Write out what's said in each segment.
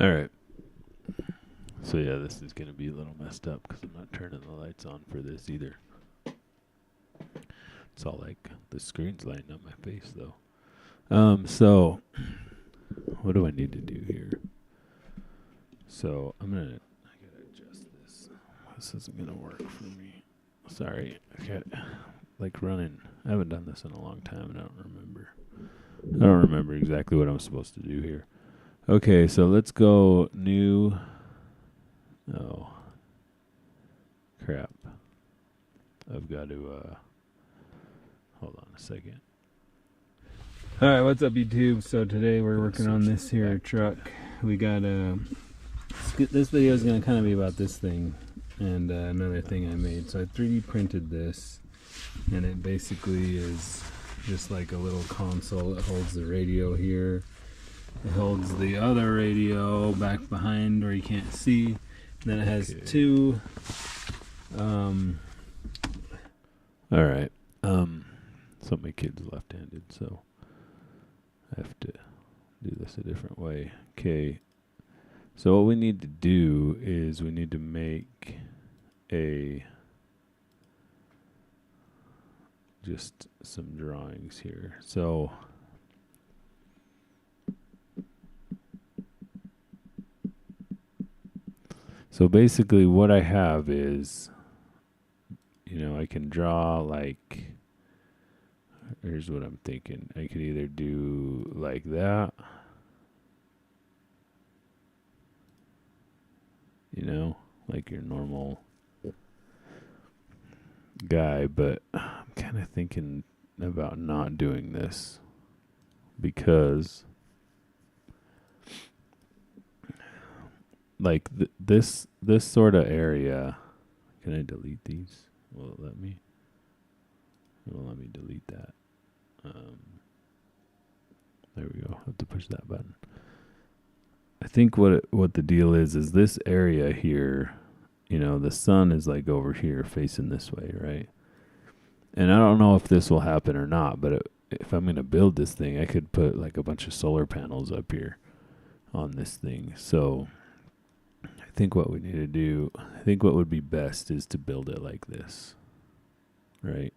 All right. So yeah, this is gonna be a little messed up because I'm not turning the lights on for this either. It's all like the screen's lighting up my face though. So what do I need to do here? So I gotta adjust this. This isn't gonna work for me. Sorry. I got like running. I haven't done this in a long time and I don't remember. I don't remember exactly what I'm supposed to do here. Okay, so let's go new. Oh, crap. I've got to, hold on a second. All right, what's up, YouTube? So today we're Gotta working on switch this this here back. truck. We got this video is gonna kind of be about this thing and another thing I made. So I 3D printed this, and it basically is just like a little console. It holds the radio here. It holds the other radio back behind where you can't see. Then it has Okay. two. All right. So my kid's left-handed, so I have to do this a different way. Okay. So what we need to do is we need to make just some drawings here. So basically what I have is, I can draw like, here's what I'm thinking. I could either do like that, like your normal guy, but I'm kind of thinking about not doing this because like this sort of area. Can I delete these? Will it let me? It will let me delete that. There we go. I have to push that button. I think what the deal is this area here, the sun is like over here facing this way, right? And I don't know if this will happen or not, but if I'm going to build this thing, I could put like a bunch of solar panels up here on this thing. So I think what we need to do, I think what would be best is to build it like this, right?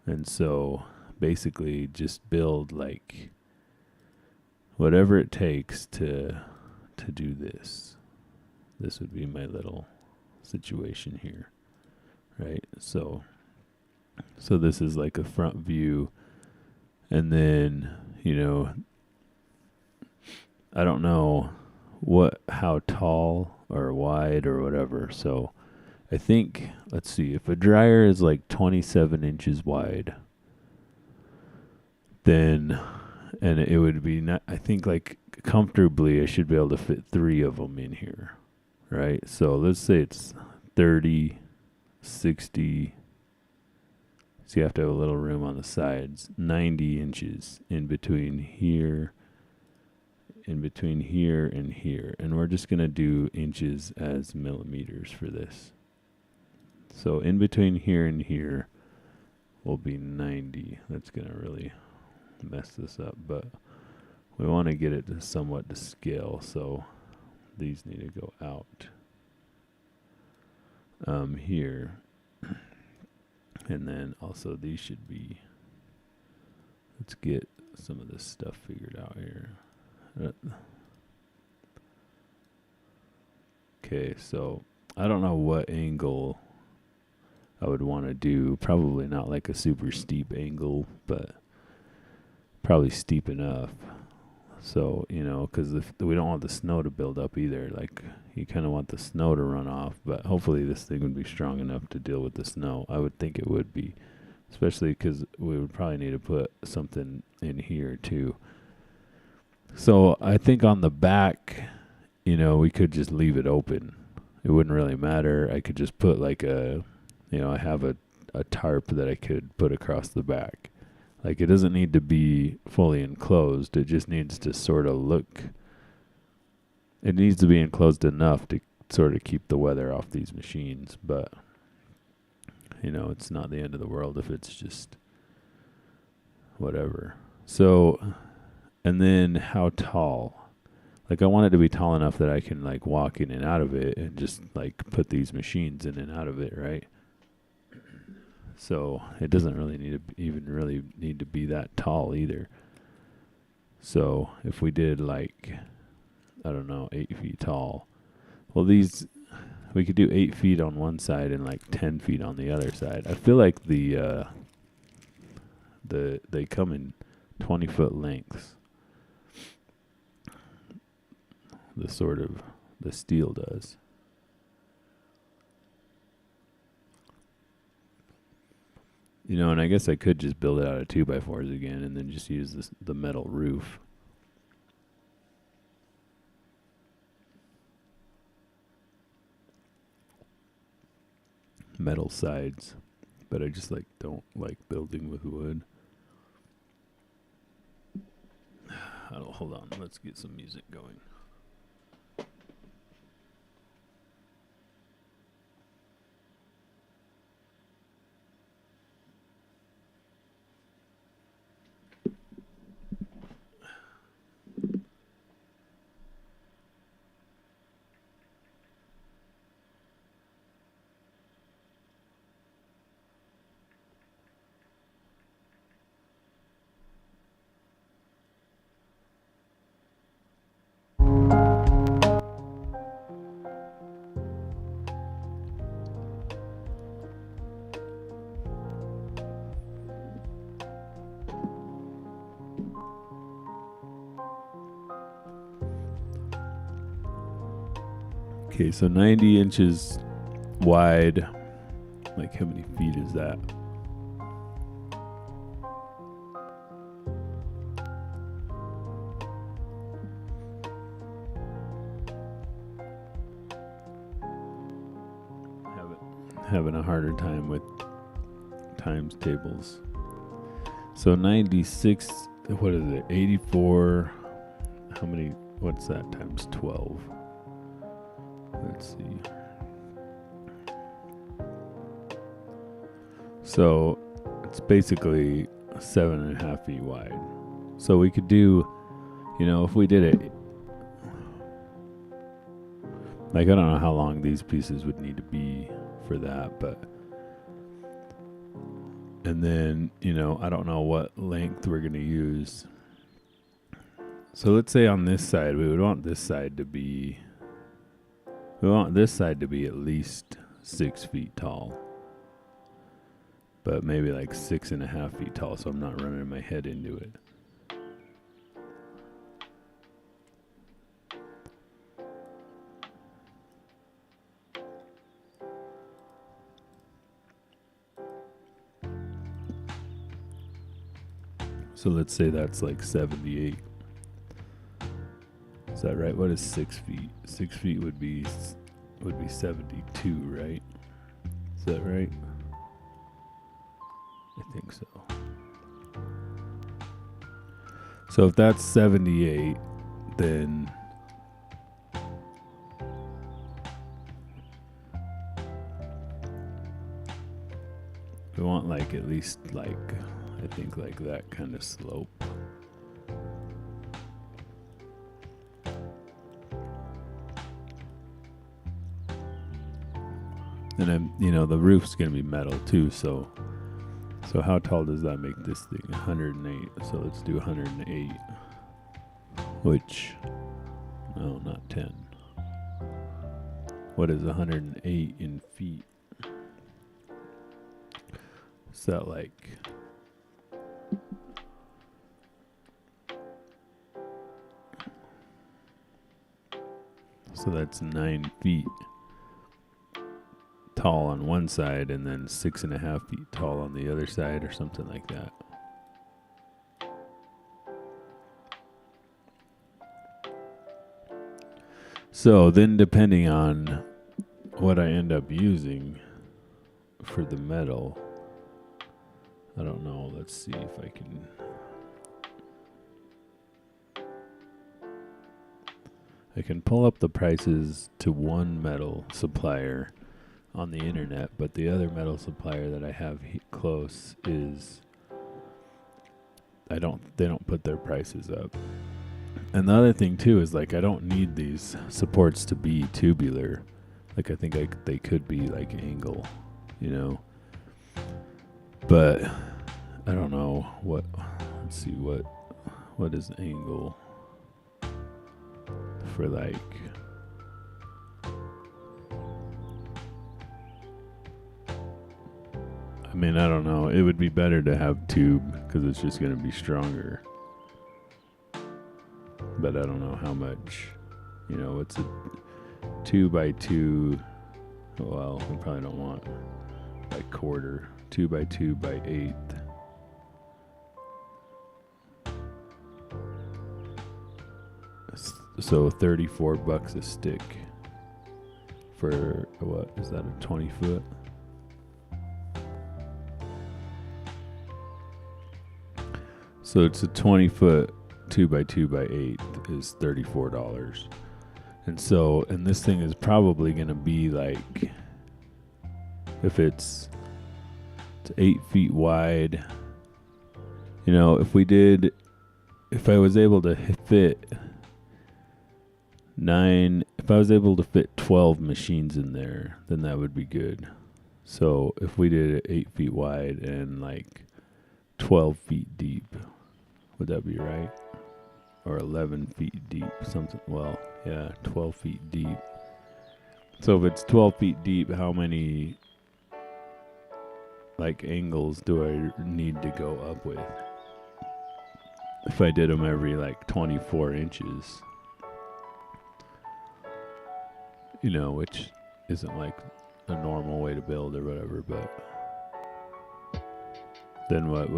And so basically just build like whatever it takes to do this. This would be my little situation here, right? So this is like a front view, and then I don't know how tall or wide or whatever. So I think, let's see, if a dryer is like 27 inches wide, then, and it would be not, I think like comfortably I should be able to fit 3 of them in here, right? So let's say it's 30, 60. So you have to have a little room on the sides. 90 inches in between here and here. And we're just going to do inches as millimeters for this. So in between here and here will be 90. That's going to really mess this up, but we want to get it to somewhat to scale. So these need to go out here. And then also these should be, let's get some of this stuff figured out here. Okay, so I don't know what angle I would want to do. Probably not like a super steep angle, but probably steep enough. So, because we don't want the snow to build up either. Like, you kind of want the snow to run off, but hopefully this thing would be strong enough to deal with the snow. I would think it would be, especially because we would probably need to put something in here too. So I think on the back, we could just leave it open. It wouldn't really matter. I could just put like I have a tarp that I could put across the back. Like, it doesn't need to be fully enclosed. It just needs to sort of look, it needs to be enclosed enough to sort of keep the weather off these machines. But, it's not the end of the world if it's just whatever. So, and then how tall? like I want it to be tall enough that I can like walk in and out of it and just like put these machines in and out of it, right? So it doesn't really need to be that tall either. So if we did like, I don't know, 8 feet tall, well, these, we could do 8 feet on one side and like 10 feet on the other side. I feel like they come in 20-foot lengths. The steel does. You know, and I guess I could just build it out of 2x4s again and then just use the metal roof. Metal sides. But I just don't like building with wood. Hold on, let's get some music going. Okay, so 90 inches wide. Like, how many feet is that? Having a harder time with times tables. So 96, what is it? 84. How many? What's that times 12? Let's see. So it's basically 7.5 feet wide. So we could do, if we did it, like, I don't know how long these pieces would need to be for that, but, and then, I don't know what length we're going to use. So let's say on this side, we would want this side to be at least 6 feet tall. But maybe like 6.5 feet tall, so I'm not running my head into it. So let's say that's like 78. Is that right? What is 6 feet? 6 feet would be 72, right? Is that right? I think so. So if that's 78, then we want like at least like, I think like that kind of slope. And then, the roof's going to be metal too, so how tall does that make this thing? 108. So let's do 108. Which, no, not 10. What is 108 in feet? Is that like... So that's 9 feet tall on one side and then 6.5 feet tall on the other side, or something like that. So then, depending on what I end up using for the metal, I don't know. Let's see if I can... I can pull up the prices to one metal supplier on the internet, but the other metal supplier that I have close is, they don't put their prices up. And the other thing too is like I don't need these supports to be tubular. Like I think they could be like angle, you know. But I don't know what. Let's see what is angle for like. I mean, I don't know. It would be better to have tube because it's just going to be stronger. But I don't know how much. You know, it's a 2x2. Well, we probably don't want like quarter. 2x2 by 8. So $34 a stick for what is that, a 20 foot? So it's a 20 foot 2x2 by 8 is $34. And this thing is probably going to be like, if it's 8 feet wide, you know, if I was able to fit 12 machines in there, then that would be good. So if we did it 8 feet wide and like 12 feet deep, would that be right? Or 11 feet deep, something. Well, yeah, 12 feet deep. So if it's 12 feet deep, how many like angles do I need to go up with? If I did them every like 24 inches, you know, which isn't like a normal way to build or whatever, but then what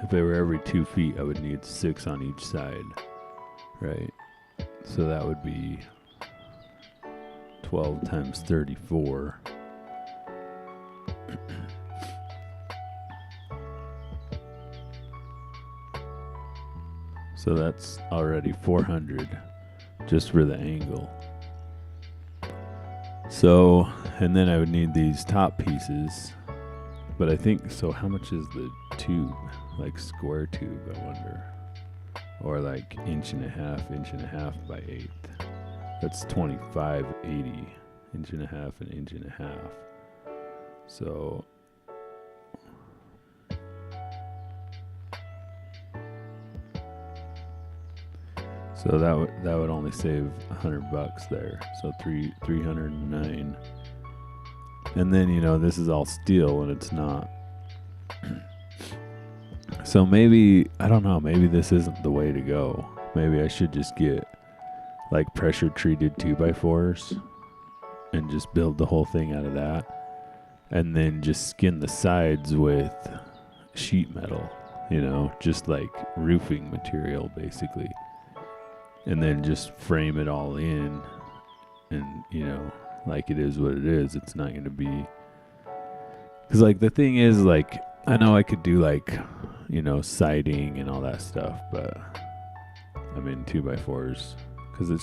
if they were every 2 feet, I would need 6 on each side, right? So that would be 12 times 34. So that's already 400 just for the angle. So, and then I would need these top pieces. But I think, so how much is the tube? Like square tube, I wonder. Or like inch and a half by 8. That's 25.80. Inch and a half and inch and a half. So that would only save $100 there. So 309. And then, you know, this is all steel and it's not. So maybe, I don't know, maybe this isn't the way to go. Maybe I should just get like pressure treated 2x4s and just build the whole thing out of that. And then just skin the sides with sheet metal, you know, just like roofing material basically. And then just frame it all in and, you know, like it is what it is. It's not going to be, because like the thing is, like, I know I could do like, you know, siding and all that stuff, but I mean 2x4s, because it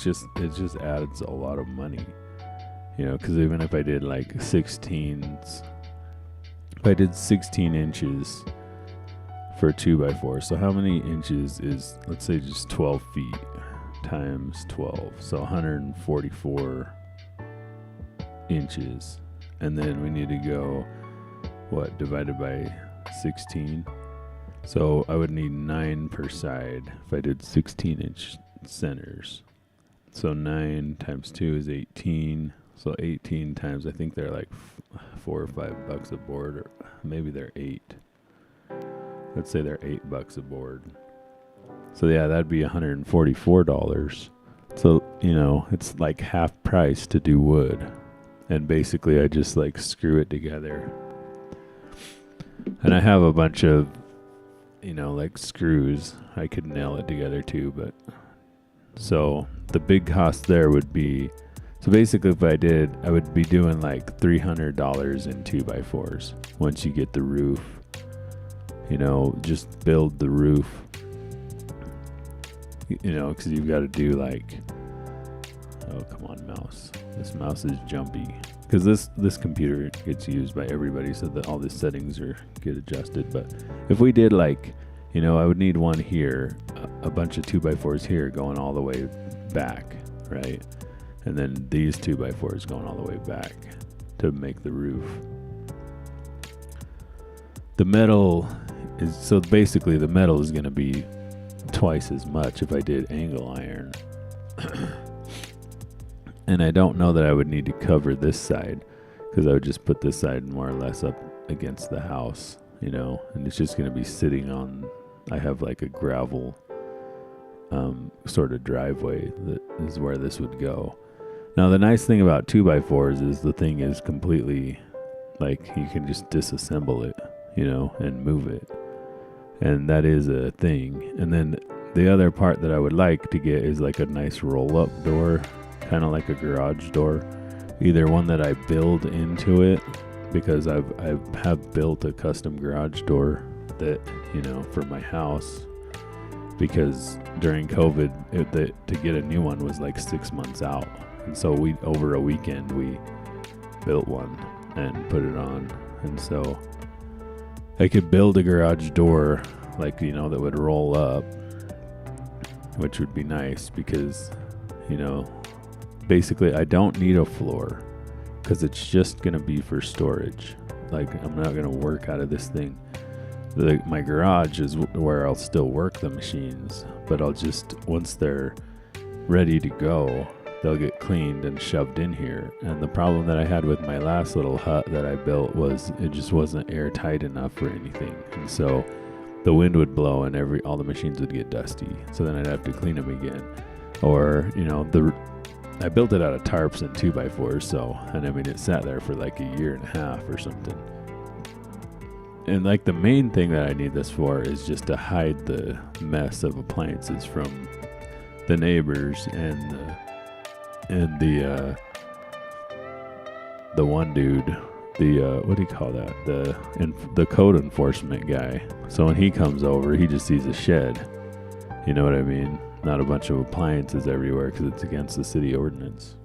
just adds a lot of money, you know, because even if I did like 16s, if I did 16 inches for 2x4, so how many inches is, let's say just 12 feet times 12, so 144 inches. And then we need to go, what, divided by 16? So I would need 9 per side if I did 16-inch centers. So 9 times 2 is 18. So 18 times, I think they're like $4 or $5 a board, or maybe they're 8. Let's say they're $8 a board. So yeah, that'd be $144. So, you know, it's like half price to do wood. And basically I just like screw it together. And I have a bunch of, you know, like screws. I could nail it together too, but so the big cost there would be, so basically if I did, I would be doing like $300 in 2x4s once you get the roof. You know, just build the roof. You know, because you've got to do like, oh, come on, mouse. This mouse is jumpy. Because this computer gets used by everybody, so that all the settings get adjusted. But if we did like, you know, I would need one here, a bunch of 2x4s here going all the way back, right? And then these 2x4s going all the way back to make the roof. The metal is, so basically the metal is going to be twice as much if I did angle iron. And I don't know that I would need to cover this side, because I would just put this side more or less up against the house, you know, and it's just going to be sitting on, I have like a gravel sort of driveway that is where this would go. Now the nice thing about 2x4s is the thing is completely, like, you can just disassemble it, you know, and move it. And that is a thing. And then the other part that I would like to get is like a nice roll-up door, kind of like a garage door. Either one that I build into it, because I have built a custom garage door that, you know, for my house, because during COVID, to get a new one was like 6 months out. And so over a weekend, we built one and put it on. And so I could build a garage door, like, you know, that would roll up, which would be nice because, you know, basically I don't need a floor because it's just going to be for storage. Like, I'm not going to work out of this thing. My garage is where I'll still work the machines, but I'll just, once they're ready to go, they'll get cleaned and shoved in here. And the problem that I had with my last little hut that I built was it just wasn't airtight enough for anything. And so the wind would blow and all the machines would get dusty. So then I'd have to clean them again. Or, you know, I built it out of tarps and 2x4s, so, and I mean, it sat there for like a year and a half or something. And like the main thing that I need this for is just to hide the mess of appliances from the neighbors and the one dude, what do you call that? The code enforcement guy. So when he comes over, he just sees a shed. You know what I mean? Not a bunch of appliances everywhere because it's against the city ordinance.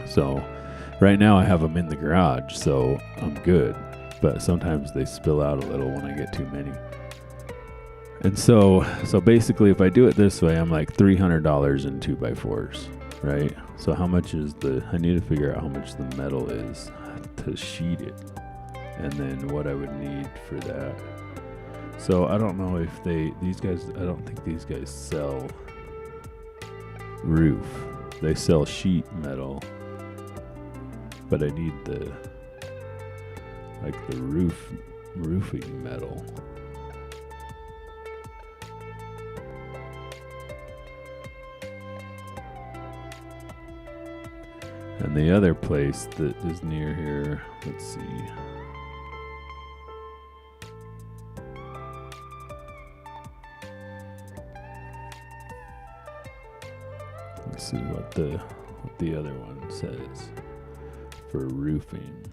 So right now I have them in the garage, so I'm good. But sometimes they spill out a little when I get too many. And so basically if I do it this way, I'm like $300 in 2x4s, right? So how much is I need to figure out how much the metal is to sheet it, and then what I would need for that. So I don't know if I don't think these guys sell roof. They sell sheet metal, but I need the roofing metal. And the other place that is near here, let's see. Let's see what the other one says for roofing.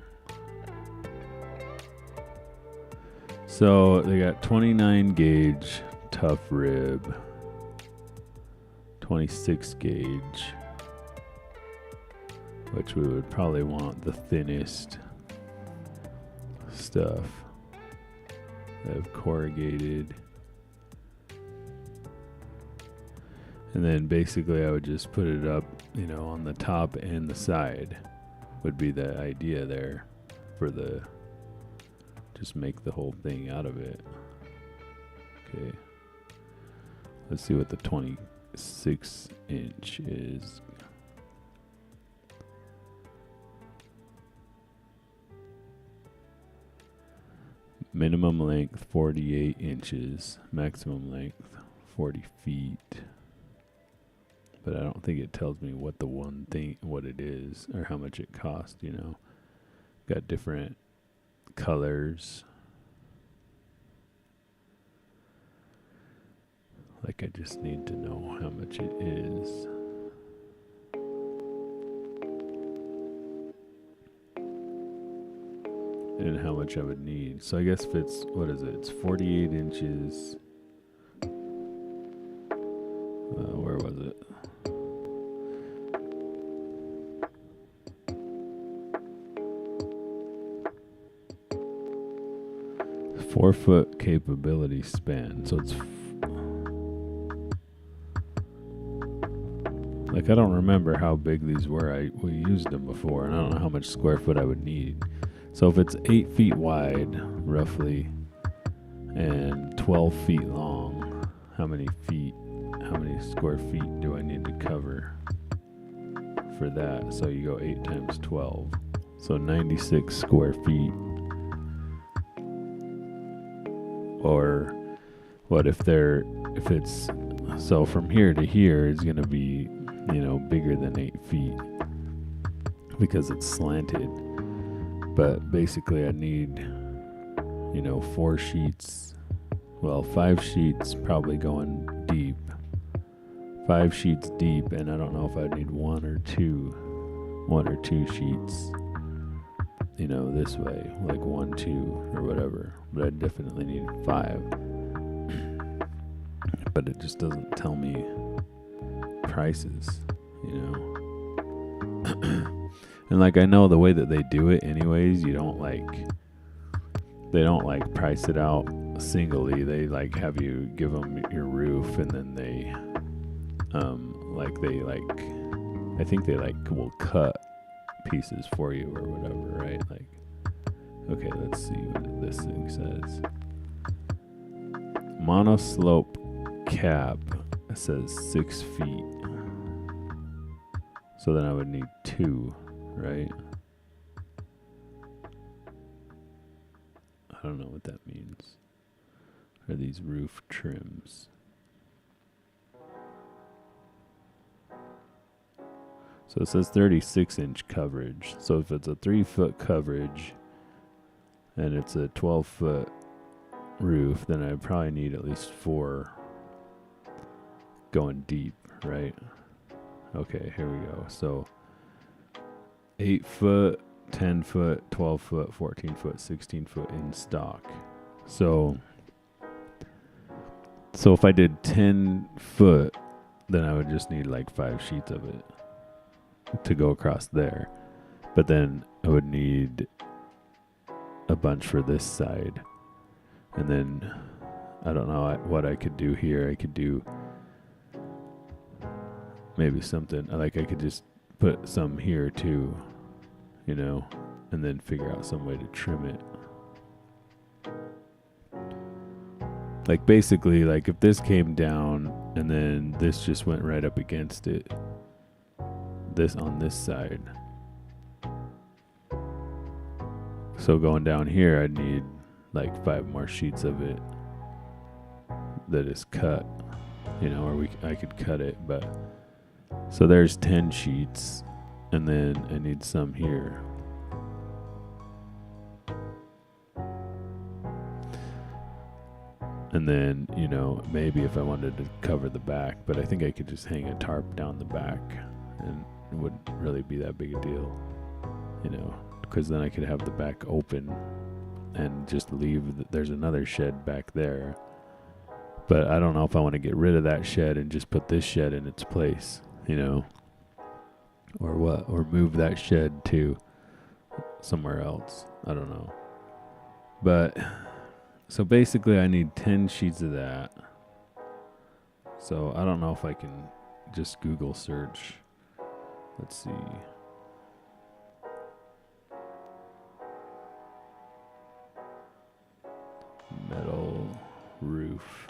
So they got 29 gauge tough rib, 26 gauge, which we would probably want the thinnest stuff. They have corrugated. And then basically I would just put it up, you know, on the top and the side would be the idea there for just make the whole thing out of it. Okay. Let's see what the 26 inch is. Minimum length 48 inches, maximum length 40 feet. But I don't think it tells me what what it is or how much it costs, you know. Got different colors. Like, I just need to know how much it is. And how much I would need. So I guess if it's, what is it? It's 48 inches. Where was it? .4 foot capability span. So it's Like, I don't remember how big these were. We used them before, and I don't know how much square foot I would need. So if it's 8 feet wide, roughly, and 12 feet long, how many square feet do I need to cover for that? So you go 8 times 12. So 96 square feet. Or what if it's, so from here to here is going to be, bigger than 8 feet because it's slanted. But basically I need, 4 sheets, 5 sheets probably going deep. 5 sheets deep, and I don't know if I'd need one or two sheets, this way, like 1, 2, or whatever. But I definitely need 5. But it just doesn't tell me prices, And like, I know the way that they do it anyways, they don't price it out singly. They have you give them your roof, and then they I think they will cut pieces for you or whatever, right? Okay, let's see what this thing says. Monoslope cap, it says 6 feet. So then I would need 2, right? I don't know what that means. Are these roof trims? So it says 36-inch coverage. So if it's a 3-foot coverage and it's a 12-foot roof, then I probably need at least 4 going deep, right? Okay, here we go. So 8 foot, 10 foot, 12 foot, 14 foot, 16 foot in stock. So if I did 10 foot, then I would just need 5 sheets of it to go across there. But then I would need a bunch for this side. And then I don't know what I could do here. I could do maybe something I could just put some here too, and then figure out some way to trim it. Basically, if this came down and then this just went right up against it, this on this side. So going down here, I'd need 5 more sheets of it that is cut, or I could cut it, but so there's 10 sheets, and then I need some here. And then, maybe if I wanted to cover the back, but I think I could just hang a tarp down the back, and it wouldn't really be that big a deal, because then I could have the back open and just leave. There's another shed back there, but I don't know if I want to get rid of that shed and just put this shed in its place, or what, or move that shed to somewhere else. I don't know. But so basically I need 10 sheets of that. So I don't know if I can just Google search. Let's see. Metal roof.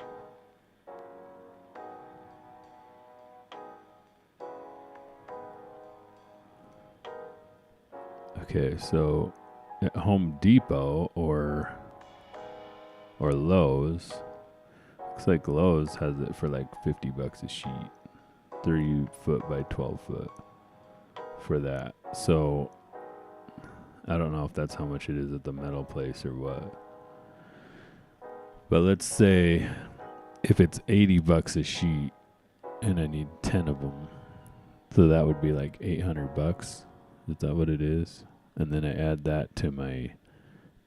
Okay, so at Home Depot or Lowe's, looks like Lowe's has it for $50 a sheet, 3 foot by 12 foot for that. So I don't know if that's how much it is at the metal place or what. But let's say if it's $80 a sheet and I need 10 of them, so that would be $800. Is that what it is? And then I add that to my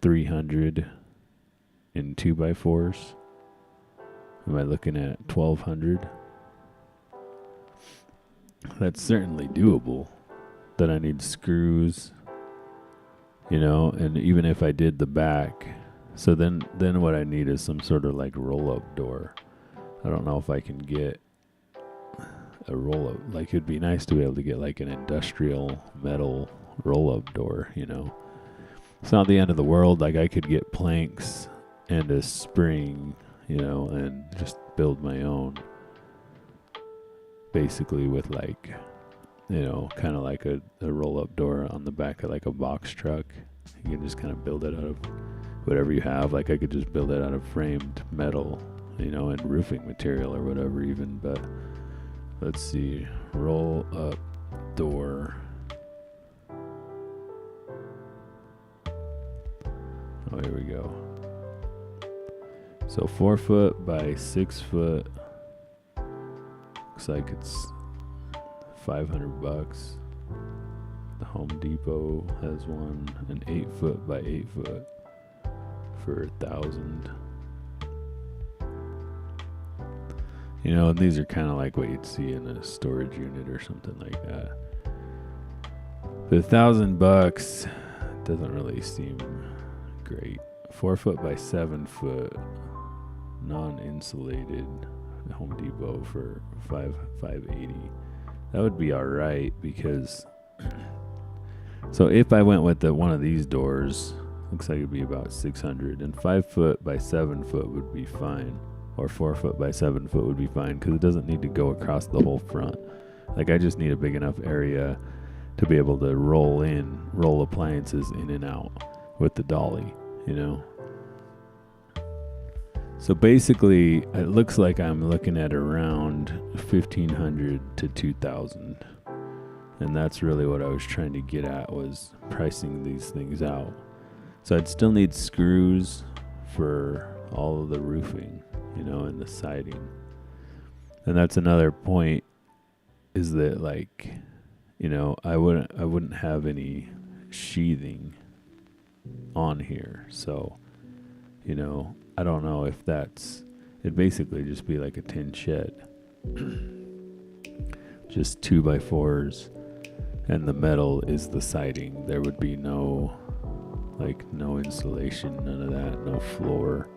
300 in 2x4s. Am I looking at 1,200? That's certainly doable. Then I need screws, and even if I did the back, so then what I need is some sort of roll-up door. I don't know if I can get a roll-up. Like, it'd be nice to be able to get like an industrial metal roll-up door, you know. It's not the end of the world. Like, I could get planks and a spring, you know, and just build my own. Basically with like, you know, kind of like a roll-up door on the back of like a box truck. You can just kind of build it out of whatever you have. Like, I could just build it out of framed metal, you know, and roofing material or whatever even. But let's see, roll-up door. Oh, here we go. So 4 foot by 6 foot. Looks like it's $500. The Home Depot has one, an 8 foot by 8 foot for $1,000. You know, and these are kind of like what you'd see in a storage unit or something like that. But $1,000 doesn't really seem great. 4 foot by 7 foot, non-insulated, Home Depot for $580. That would be all right, because so if I went with one of these doors, looks like it'd be about $600, and 5 foot by 7 foot would be fine, or 4 foot by 7 foot would be fine, because it doesn't need to go across the whole front. Like, I just need a big enough area to be able to roll appliances in and out with the dolly, you know. So basically, it looks like I'm looking at around $1,500 to $2,000. And that's really what I was trying to get at, was pricing these things out. So I'd still need screws for all of the roofing, you know, and the siding. And that's another point, is that, like, you know, I wouldn't have any sheathing on here. So, you know, I don't know if it'd basically just be like a tin shed. Just 2x4s, and the metal is the siding. There would be no insulation, none of that, no floor.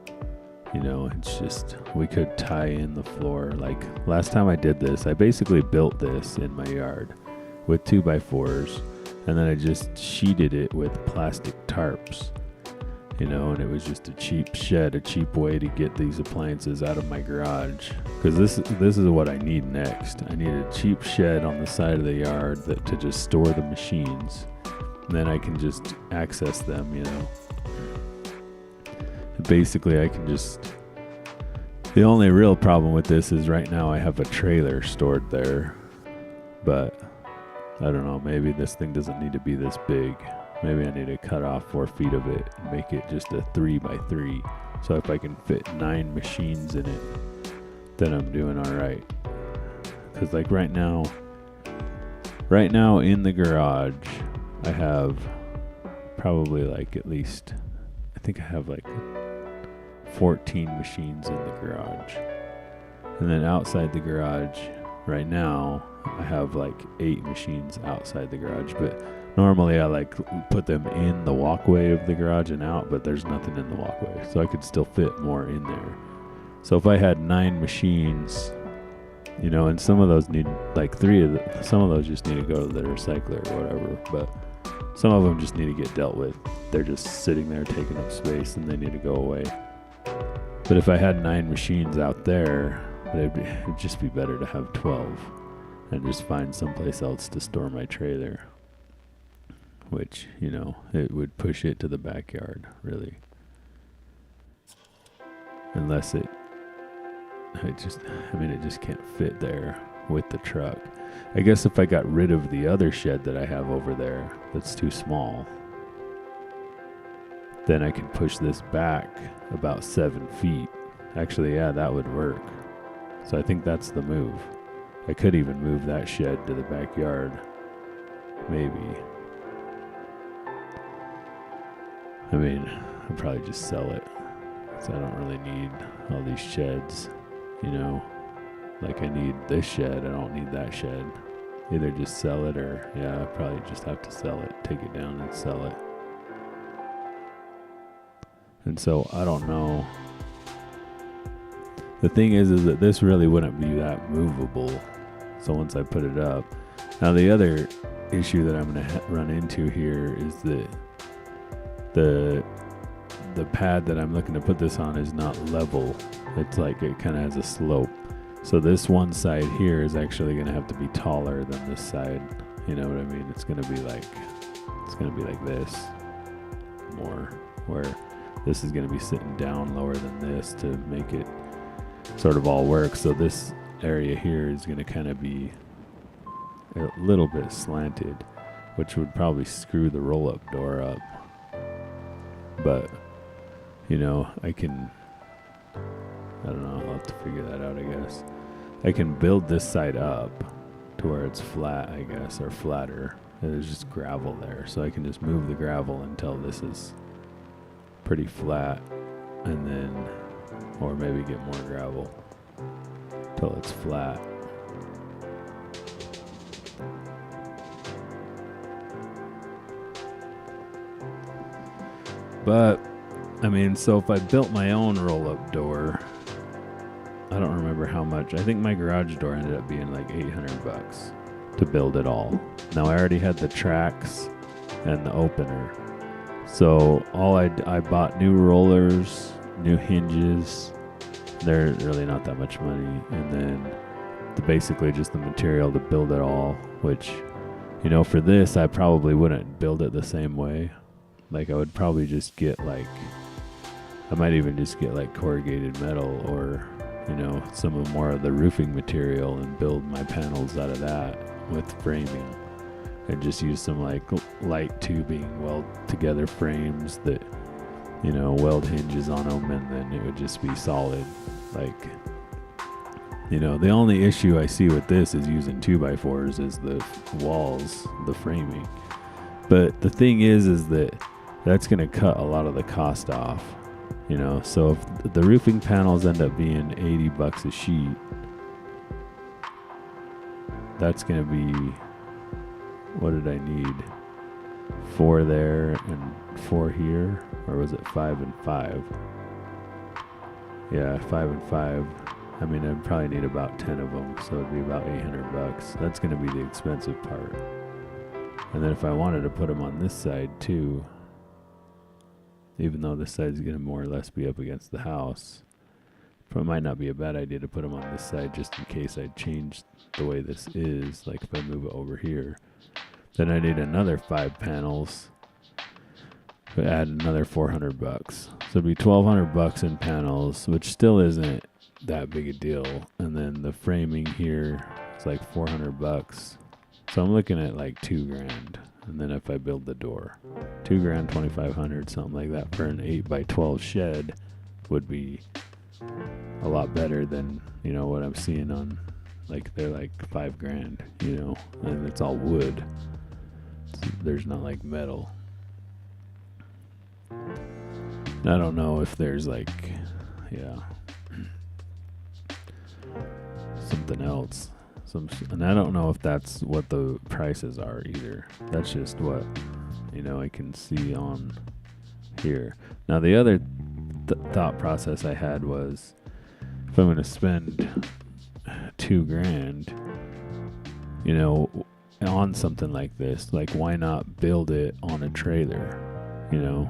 You know, it's just, we could tie in the floor. Like, last time I did this, I basically built this in my yard with 2x4s, and then I just sheeted it with plastic tarps. You know, and it was just a cheap shed, a cheap way to get these appliances out of my garage. Because this is what I need next. I need a cheap shed on the side of the yard to just store the machines. And then I can just access them, you know. Basically, I can just... The only real problem with this is right now I have a trailer stored there. But, I don't know, maybe this thing doesn't need to be this big. Maybe I need to cut off 4 feet of it and make it just a 3x3. So if I can fit 9 machines in it, then I'm doing all right. Because like right now in the garage, I have probably like at least, I think I have like 14 machines in the garage. And then outside the garage, right now, I have like 8 machines outside the garage. But normally I like put them in the walkway of the garage and out, but there's nothing in the walkway. So I could still fit more in there. So if I had 9 machines, you know, and some of those need like some of those just need to go to the recycler or whatever, but some of them just need to get dealt with. They're just sitting there taking up space and they need to go away. But if I had 9 machines out there, it'd just be better to have 12 and just find someplace else to store my trailer. Which, you know, it would push it to the backyard, really. Unless it just can't fit there with the truck. I guess if I got rid of the other shed that I have over there that's too small, then I could push this back about 7 feet. Actually, yeah, that would work. So I think that's the move. I could even move that shed to the backyard. Maybe. I mean, I'd probably just sell it. So I don't really need all these sheds, you know. Like I need this shed, I don't need that shed. Either just sell it or, yeah, I probably just have to sell it. Take it down and sell it. And so, I don't know. The thing is that this really wouldn't be that movable. So once I put it up, now the other issue that I'm going to run into here is that the pad that I'm looking to put this on is not level. It's like it kind of has a slope. So this one side here is actually going to have to be taller than this side. You know what I mean? It's going to be like this more, where this is going to be sitting down lower than this to make it sort of all work. So this area here is going to kind of be a little bit slanted, which would probably screw the roll-up door up. But, you know, I don't know, I'll have to figure that out, I guess. I can build this side up to where it's flat, I guess, or flatter. And there's just gravel there. So I can just move the gravel until this is pretty flat, and then, or maybe get more gravel till it's flat. But I mean, so if I built my own roll-up door, I don't remember how much. I think my garage door ended up being like $800 to build it all. Now I already had the tracks and the opener. So I bought new rollers, new hinges. They're really not that much money. And then basically just the material to build it all, which, you know, for this, I probably wouldn't build it the same way. Like I would probably just get I might even just get like corrugated metal, or, you know, some of more of the roofing material and build my panels out of that with framing. And just use some like light tubing, weld together frames that, you know, weld hinges on them, and then it would just be solid. Like, you know, the only issue I see with this is using 2x4s is the walls, the framing. But the thing is that that's going to cut a lot of the cost off, you know. So if the roofing panels end up being $80 a sheet, that's going to be, what did I need? 4 there and 4 here, or was it 5 and 5? Yeah, 5 and 5. I mean, I'd probably need about 10 of them, so it'd be about $800. That's going to be the expensive part. And then if I wanted to put them on this side too, even though this side's going to more or less be up against the house, it might not be a bad idea to put them on this side just in case I change the way this is. Like if I move it over here, then I need another 5 panels, but add another $400. So it'd be $1,200 in panels, which still isn't that big a deal. And then the framing here is like $400. So I'm looking at like $2,000. And then if I build the door, $2,000, $2,500, something like that for an 8x12 shed would be a lot better than, you know, what I'm seeing on, like, they're like $5,000, you know, and it's all wood. There's not like metal. I don't know if there's like, yeah, something else. And I don't know if that's what the prices are either. That's just what, you know, I can see on here. Now the other thought process I had was, if I'm going to spend $2,000, you know, on something like this, like why not build it on a trailer, you know,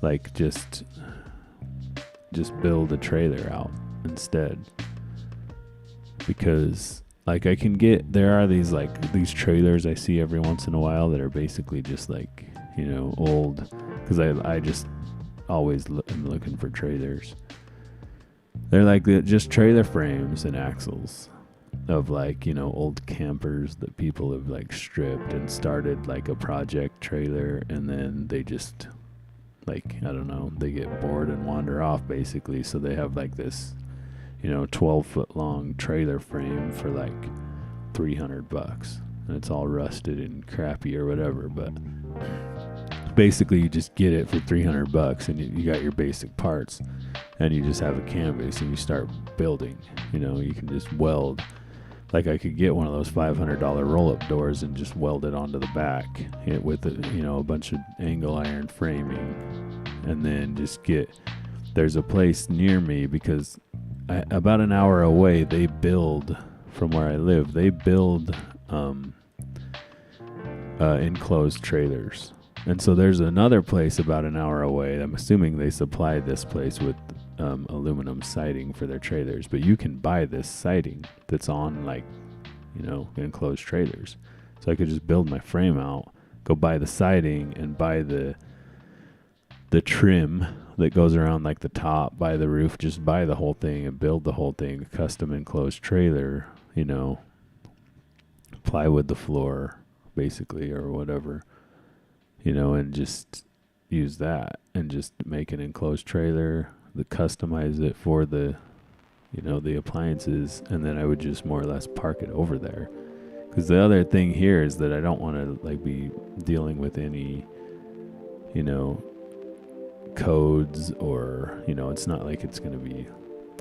like just build a trailer out instead. Because like I can get, there are these trailers I see every once in a while that are basically just like, you know, old, because I just always am looking for trailers. They're like just trailer frames and axles of like, you know, old campers that people have like stripped and started like a project trailer, and then they just like, I don't know, they get bored and wander off basically. So they have like this, you know, 12-foot long trailer frame for like $300, and it's all rusted and crappy or whatever. But basically, you just get it for $300, and you got your basic parts, and you just have a canvas, and you start building. You know, you can just weld. Like I could get one of those $500 roll-up doors and just weld it onto the back with you know, a bunch of angle iron framing, and then just get. There's a place near me because about an hour away, they build from where I live, they build enclosed trailers. And so there's another place about an hour away. I'm assuming they supply this place with aluminum siding for their trailers, but you can buy this siding that's on like, enclosed trailers. So I could just build my frame out, go buy the siding and buy the trim that goes around like the top, buy the roof, just buy the whole thing and build the whole thing, custom enclosed trailer, plywood the floor basically or whatever, and just use that and just make an enclosed trailer, customize it for the appliances, and then I would just more or less park it over there. Because the other thing here is that I don't want to like be dealing with any, codes or, it's not like it's going to be,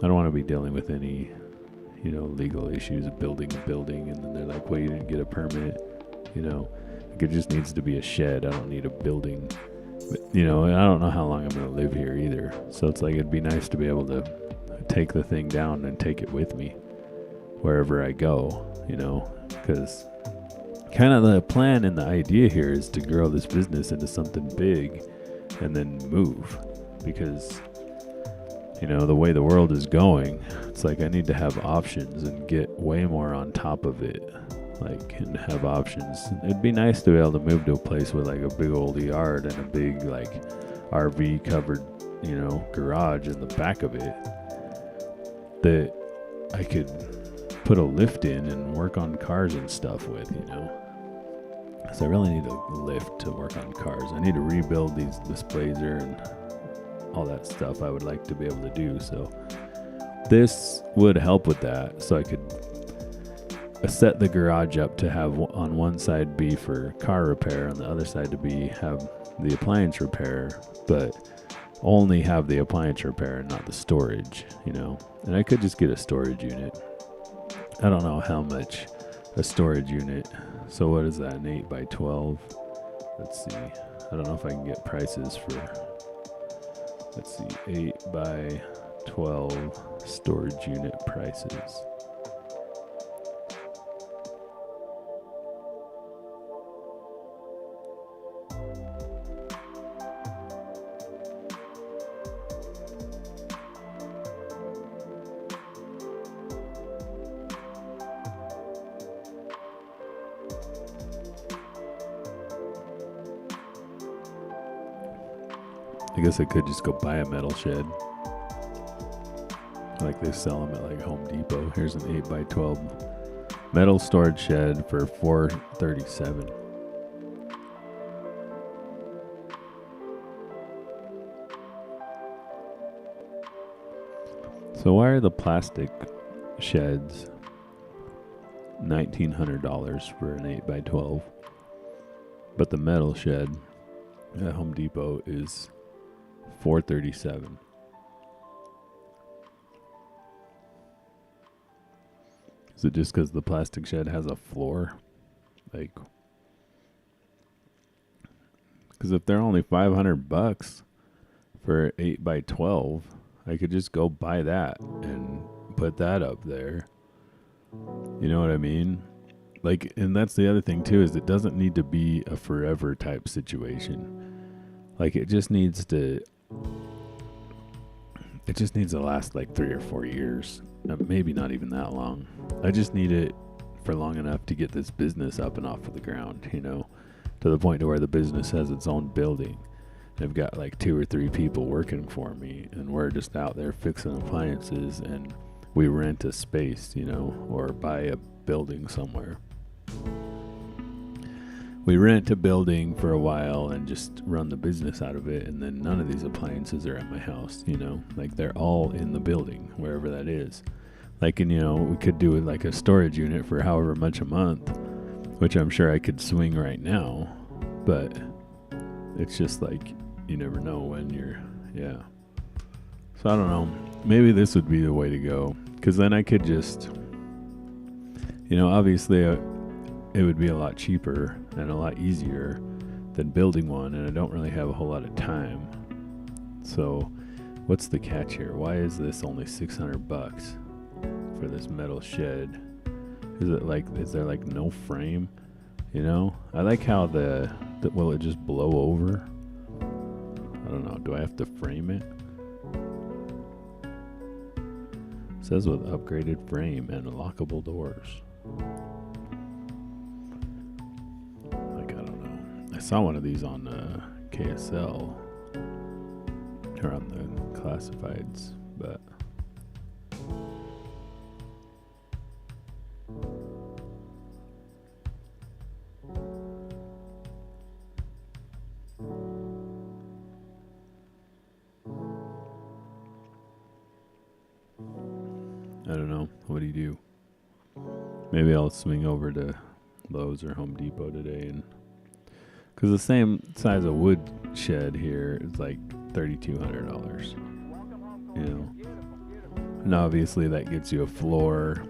I don't want to be dealing with any, legal issues of building a building and then they're like, well, you didn't get a permit, like it just needs to be a shed. I don't need a building, but, I don't know how long I'm going to live here either. So it's like, it'd be nice to be able to take the thing down and take it with me wherever I go, because kind of the plan and the idea here is to grow this business into something big and then move, because the way the world is going, it's like I need to have options and get way more on top of it, like, and have options. It'd be nice to be able to move to a place with like a big old yard and a big like RV covered garage in the back of it that I could put a lift in and work on cars and stuff with, So I really need a lift to work on cars. I need to rebuild this Blazer and all that stuff I would like to be able to do. So this would help with that. So I could set the garage up to have on one side be for car repair, on the other side to have the appliance repair, but only have the appliance repair and not the storage, And I could just get a storage unit. I don't know how much a storage unit. So what is that, an 8x12? Let's see. I don't know if I can get prices for, 8x12 storage unit prices. I guess I could just go buy a metal shed. Like they sell them at like Home Depot. Here's an 8x12 metal storage shed for $437. So why are the plastic sheds $1,900 for an 8x12, but the metal shed at Home Depot is $437? Is it just because the plastic shed has a floor? Like, because if they're only $500 for 8x12, I could just go buy that and put that up there. You know what I mean? Like, and that's the other thing too, is it doesn't need to be a forever type situation. Like, it just needs to last like 3 or 4 years. Maybe not even that long. I just need it for long enough to get this business up and off of the ground, to the point to where the business has its own building. I've got like 2 or 3 people working for me, and we're just out there fixing appliances, and we rent a space, or buy a building somewhere. We rent a building for a while and just run the business out of it, and then none of these appliances are at my house, like they're all in the building, wherever that is. Like, and we could do it like a storage unit for however much a month, which I'm sure I could swing right now, but it's just like, you never know when yeah. So I don't know, maybe this would be the way to go, because then I could just, obviously it would be a lot cheaper and a lot easier than building one, and I don't really have a whole lot of time. So what's the catch here? Why is this only $600 for this metal shed? is there like no frame? You know, I like how will it just blow over? I don't know. Do I have to frame it? It says with upgraded frame and lockable doors. Like, I don't know. I saw one of these on KSL or on the classifieds, but I don't know. What do you do? Maybe I'll swing over to Lowe's or Home Depot today, and because the same size of wood shed here is like $3,200. You know, and obviously that gets you a floor,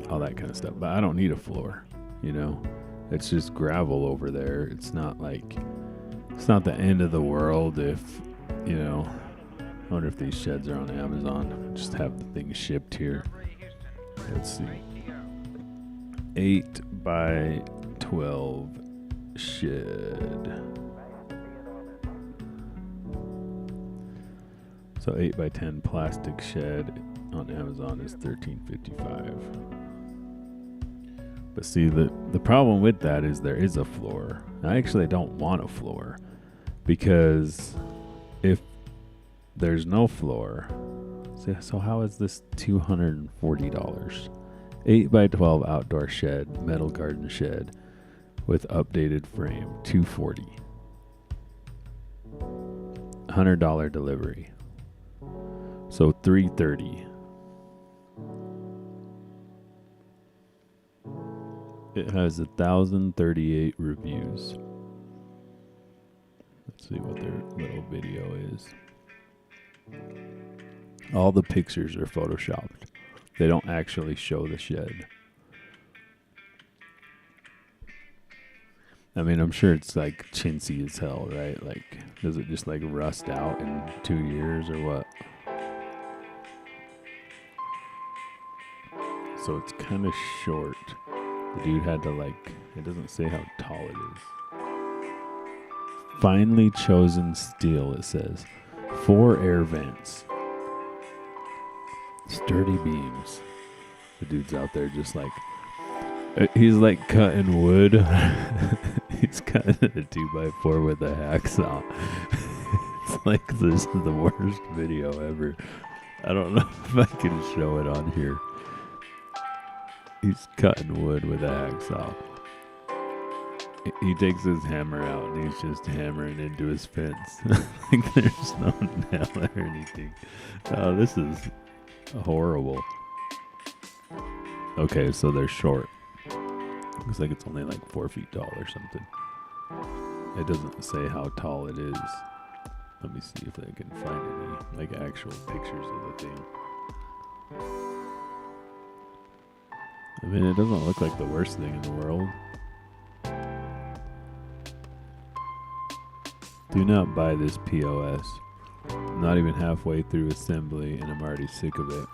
all that kind of stuff. But I don't need a floor. You know, it's just gravel over there. It's not the end of the world if, you know. I wonder if these sheds are on Amazon. Just have the thing shipped here. Let's see. 8 by 12 shed. So 8 by 10 plastic shed on Amazon is $13.55. But see, the problem with that is there is a floor. I actually don't want a floor, because if there's no floor, so how is this $240? 8 by 12 outdoor shed, metal garden shed with updated frame, $240. $100 delivery, so $330. It has 1,038 reviews. Let's see what their little video is. All the pictures are photoshopped. They don't actually show the shed. I mean, I'm sure it's like chintzy as hell, right? Like, does it just like rust out in 2 years or what? So it's kind of short. The dude had to it doesn't say how tall it is. Finely chosen steel, it says. 4 air vents. Sturdy beams. The dude's out there just he's like cutting wood. He's cutting a 2x4 with a hacksaw. It's like this is the worst video ever. I don't know if I can show it on here. He's cutting wood with a hacksaw. He takes his hammer out and he's just hammering into his fence. Like there's no nail or anything. Oh, this is horrible. Okay, so they're short. Looks like it's only like 4 feet tall or something. It doesn't say how tall it is. Let me see if I can find any actual pictures of the thing. I mean, it doesn't look like the worst thing in the world. Do not buy this POS. I'm not even halfway through assembly and I'm already sick of it.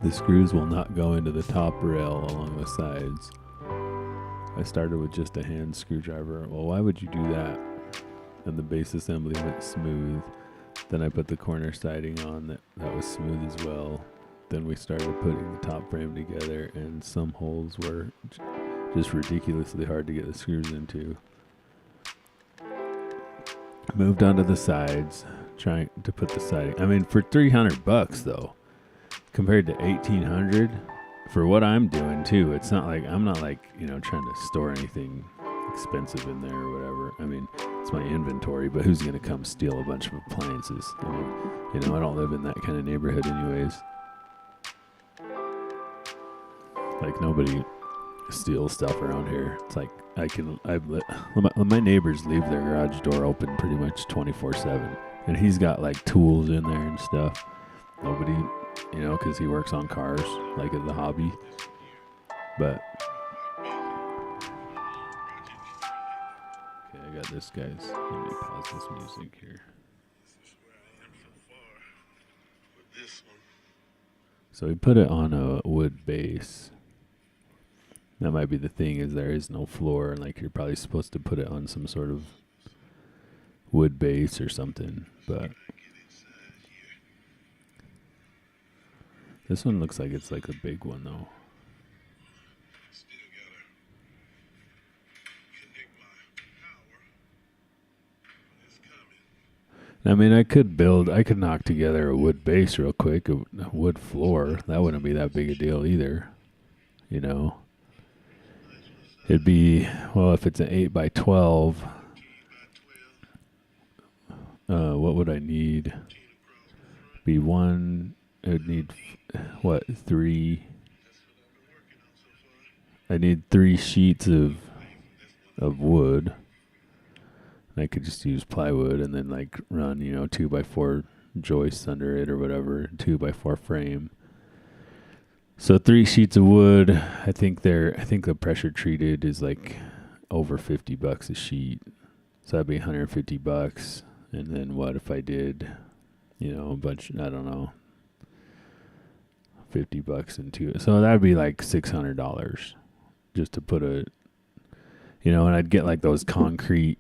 The screws will not go into the top rail along the sides. I started with just a hand screwdriver. Well, why would you do that? And the base assembly went smooth. Then I put the corner siding on that was smooth as well. Then we started putting the top frame together, and some holes were just ridiculously hard to get the screws into. Moved onto the sides, trying to put the siding. I mean, for $300 though, compared to $1,800 for what I'm doing too. It's not like I'm not trying to store anything expensive in there or whatever. I mean, it's my inventory, but who's gonna come steal a bunch of appliances? I mean, I don't live in that kind of neighborhood anyways. Like nobody steals stuff around here. It's like my neighbors leave their garage door open pretty much 24/7, and he's got like tools in there and stuff. Nobody, because he works on cars, like as a hobby. But okay, I got this, guys. Let me pause this music here. This is where I am so far with this one. So we put it on a wood base. That might be the thing, is there is no floor. Like, you're probably supposed to put it on some sort of wood base or something. But this one looks like it's like a big one, though. I mean, I could knock together a wood base real quick, a wood floor. That wouldn't be that big a deal either, you know. It'd be, well, if it's an 8x12, what would I need? Be one, it would need, what, 3? I need 3 sheets of wood. I could just use plywood and then like run, 2x4 joists under it or whatever, 2x4 frame. So 3 sheets of wood. I think the pressure treated is like over $50 a sheet. So that'd be $150. And then what if I did, a bunch, I don't know, $50 into it. So that'd be like $600 just to put and I'd get like those concrete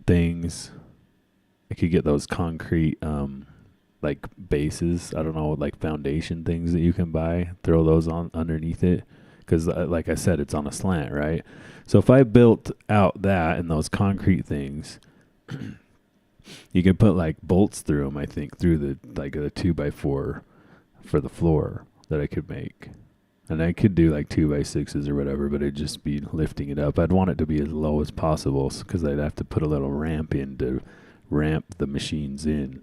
things. I could get those concrete like bases, I don't know, like foundation things that you can buy, throw those on underneath it, because like I said, it's on a slant, right? So if I built out that and those concrete things, you can put like bolts through them, I think, through the 2x4 for the floor that I could make. And I could do like 2x6s or whatever, but it'd just be lifting it up. I'd want it to be as low as possible because I'd have to put a little ramp in to ramp the machines in.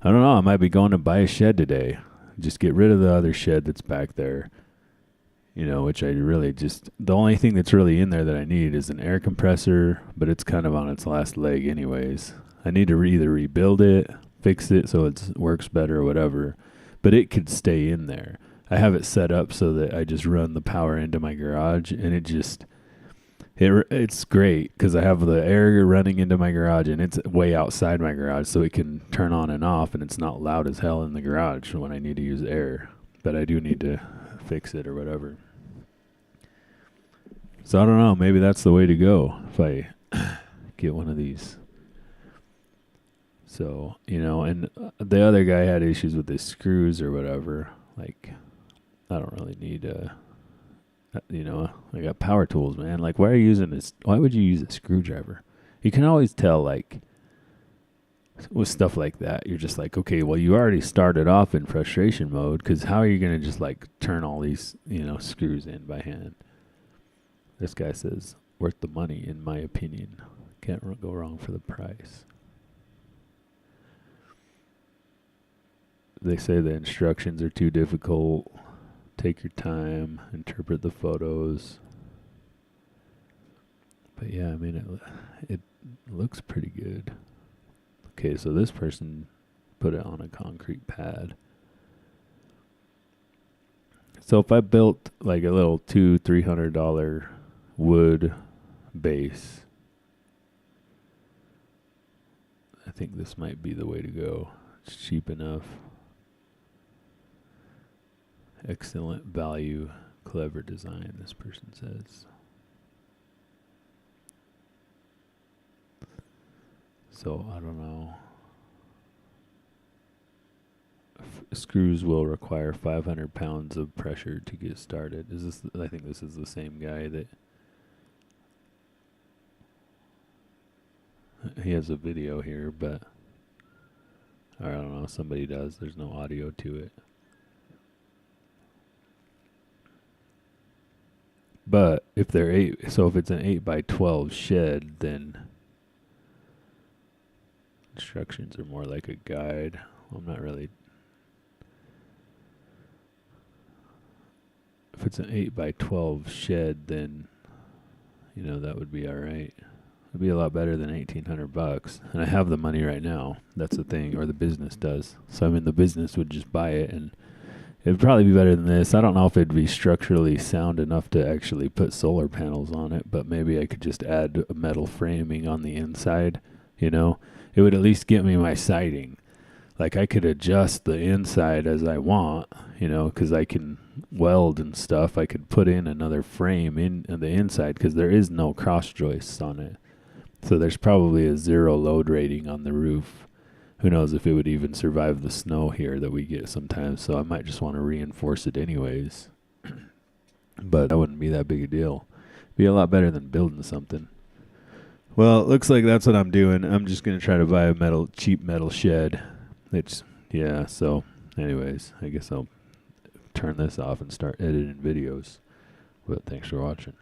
I don't know. I might be going to buy a shed today. Just get rid of the other shed that's back there. Which I really the only thing that's really in there that I need is an air compressor, but it's kind of on its last leg anyways. I need to either rebuild it, fix it so it works better or whatever, but it could stay in there. I have it set up so that I just run the power into my garage, and it's great because I have the air running into my garage, and it's way outside my garage, so it can turn on and off, and it's not loud as hell in the garage when I need to use air. But I do need to fix it or whatever. So I don't know. Maybe that's the way to go if I get one of these. So, and the other guy had issues with his screws or whatever. Like, I don't really need I got power tools, man. Like, why would you use a screwdriver? You can always tell, like, with stuff like that, you're just like, okay, well, you already started off in frustration mode, because how are you going to just, like, turn all these, screws in by hand? This guy says, worth the money, in my opinion. Can't go wrong for the price. They say the instructions are too difficult. Take your time, interpret the photos. But yeah, I mean, it looks pretty good. Okay, so this person put it on a concrete pad. So if I built like a little $200-$300 wood base, I think this might be the way to go. It's cheap enough. Excellent value, clever design, this person says. So, I don't know. Screws will require 500 pounds of pressure to get started. I think this is the same guy that... He has a video here, but... I don't know, somebody does. There's no audio to it. But if if it's an 8x12 shed, then instructions are more like a guide. I'm not really. If it's an 8x12 shed, then that would be all right. It'd be a lot better than $1,800, and I have the money right now. That's the thing, or the business does. So the business would just buy it, and it'd probably be better than this. I don't know if it'd be structurally sound enough to actually put solar panels on it, but maybe I could just add a metal framing on the inside, It would at least get me my siding. like I could adjust the inside as I want, you know, because I can weld and stuff. I could put in another frame in the inside because there is no cross joists on it. So there's probably a 0 load rating on the roof. Who knows if it would even survive the snow here that we get sometimes. So I might just want to reinforce it anyways. But that wouldn't be that big a deal. Be a lot better than building something. Well, it looks like that's what I'm doing. I'm just going to try to buy a cheap metal shed. So anyways, I guess I'll turn this off and start editing videos. But thanks for watching.